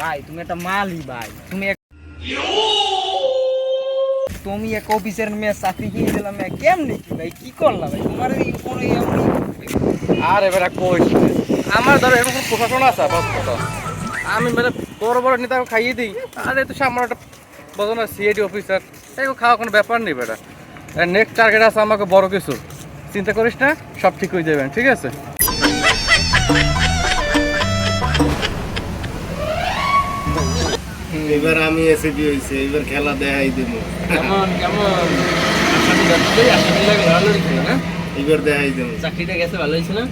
ভাই তুমি একটা মালি ভাই, তুমি এক অফিসের মেয়ে চাকরি কিনে দিলাম কেমনি কি ভাই, কি করলা ভাই তোমার এই উপরে এমনি? আর এবার কইস আমার ধরো এরকম প্রশাসন আছে আপাতত, আমি মানে বড় বড় নেতাকে খাইয়ে দিই, আর এই তো সামনে একটা বলো না সিআইডি অফিসার, এগুলো খাওয়া কোনো ব্যাপার নেই বেটা। নেক্সট টার্গেট আছে আমাকে বড় কিছু, চিন্তা করিস না, সব ঠিক হয়ে যাবেন, ঠিক আছে? এবার আমি এসএপি হইছে, এবার খেলা দেখাই দেব। কেমন কেমন আসামি যাচ্ছে, আসামি লাগে লড়ালড়ি করে না, এবার দেখাই দেব। চাকরিটা গেছে ভালো হয়েছে না?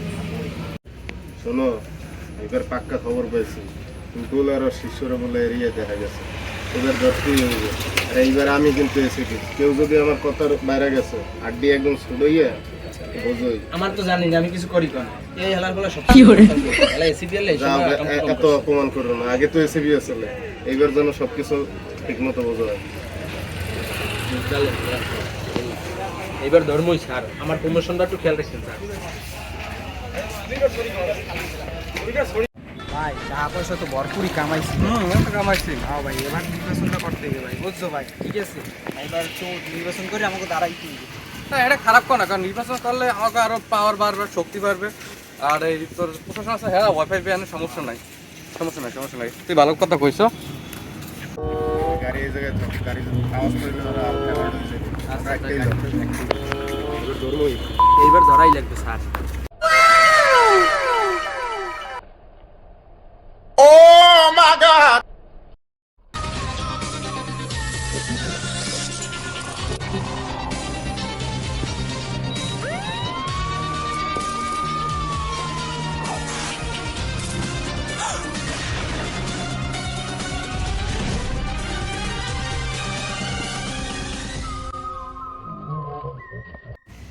শোনো, এবার পাক্কা খবর পাইছি টুটুল আর ওর শিষ্যরা বলে এরিয়া দেখা গেছে, এবার ধরতেই হইবে। আর এইবার আমি কিন্তু এসএপি, কেউ যদি আমার কথার বাইরে গেছে আড্ডি একদম ছুড়াইয়া বোঝই। আমার তো জানি না, আমি কিছু করি কোন এই হেলার বলে সব কি করে হেলা এসিপিএল এই যাও, সময় এত অপমান করো না, আগে তো এসএপি আসলে, এইবার যেন সবকিছু ঠিক মতো বোঝা হয়। এবার ধর্মই স্যার, আমার প্রমোশনটা একটু খেয়াল রাখছেন স্যার। ভাই টাকা পয়সা তো ভরপুরই কামাইছি। কামাইছি। হ্যাঁ ভাই, এবার নির্বাচনটা করতে হবে ভাই, বুঝছো ভাই? ঠিক আছে, এবার তো নির্বাচন করে আমাকে দাঁড়াইতে হবে। না এটা খারাপ কোনো না, কারণ নির্বাচন করলে আমাকে আরো পাওয়ার বাড়বে, শক্তি বাড়বে। আর এই তোর প্রশাসন আছে, হ্যাঁ ওয়াইফাই পেয়ে সমস্যা নাই, সমস্যা নাই, সমস্যা নাই, তুই ভালো কথা কইছো। গাড়ি এই জায়গায় থাক, গাড়ি আওয়াজ করলে ওরা হালকা লড় হয়ে যাবে। রাখতেই দাও। এবার ধরবোই। এইবার ধরাই লাগবে স্যার।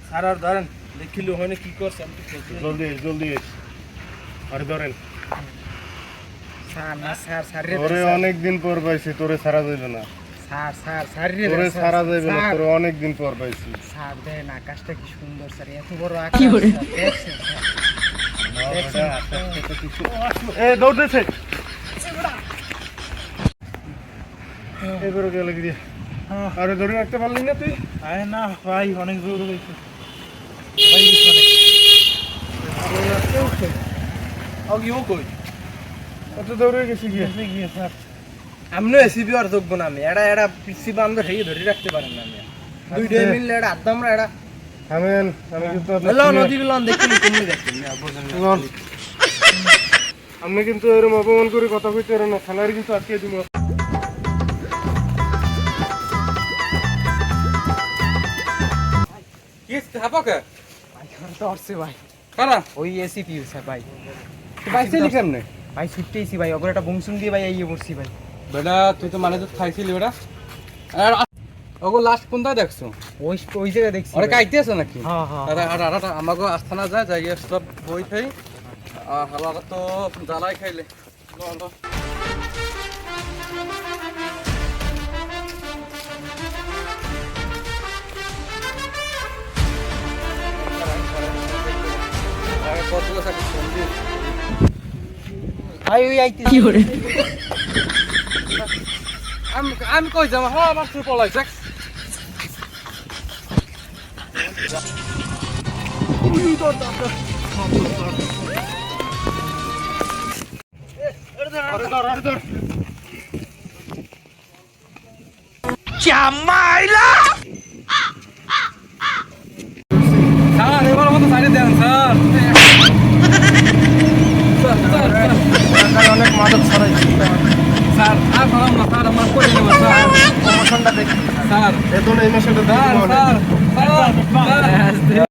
স্যার আর ধরেন দেখিল ওখানে কি করছে, আমি তো খেলতে জানি। জলদি জলদি আরে ধরেন। স্যার না স্যার, স্যার রে তোরে অনেক দিন পর পাইছি, তোরে ছাড়া যাইবে না। স্যার স্যার স্যার রে তোরে স্যার, ছাড়া যাইবে না, স্যার। তোরে অনেক দিন পর পাইছি। স্যার দেখেন আকাশটা কি সুন্দর স্যার, এত বড় আকাশ স্যার, দেখছেন স্যার? এ দৌড়তেছে। এবারে গেল কি দিয়ে? আরে ধরে রাখতে পারলি না তুই? আরে না ভাই, অনেক জোর হয়েছে। কত দৌড়ে গেছি গিয়ে? গিয়ে স্যার, আমিও এসিবি আর যোগ্য না, আমি এটা এটা পিসি বান্ধব হেয়ে ধরে রাখতে পারেন না, আমি দুইটা মিললে এটা আড্ডা আমরা এটা থামেন, আমি কিন্তু আপনার হ্যালো senior। নদী বিলন দেখুন তুমি দেখুন না বোঝেন না। লন। আপনি কিন্তু এরকম অপমান করে কথা কইতে পারেন না, খেলার কিন্তু আটকে দিব। কি হাপকে ভাই ঘর তো আসছে ভাই, কারা ওই এসিপি স্যার ভাই। পাইছিলি কেমনে? ভাই ছুটতেইছি ভাই, ওপরে একটা বংশুন দিয়ে ভাই আইয়ে পড়ছি ভাই। বেটা তুই তো মানে তো খাইছিলি বেটা, আর ওগো লাস্ট কোনটা দেখছো? ওই ওই জায়গায় দেখছি ওরে ভাই। কাইতে আছে নাকি? হ্যাঁ হ্যাঁ আর আমাকে আস্থানা যায় যাই সব বই খাই, আর হালাকা তো জ্বালাই খাইলে। ল, ল। আগে কতগুলো থাকি সন্ধি। ভাই ওই আইতে আমি কই যাবো, হ্যাঁ আমার তুই পলাই দেখ। স্যার এবার মতো সাইডে দেন স্যার। অনেক মাদক ছড়াইছি স্যার আর পারলাম না স্যার, আমার করে নেবো স্যার, প্রমোশনটা দেখি স্যার এত এই মাসে স্যার স্যার স্যার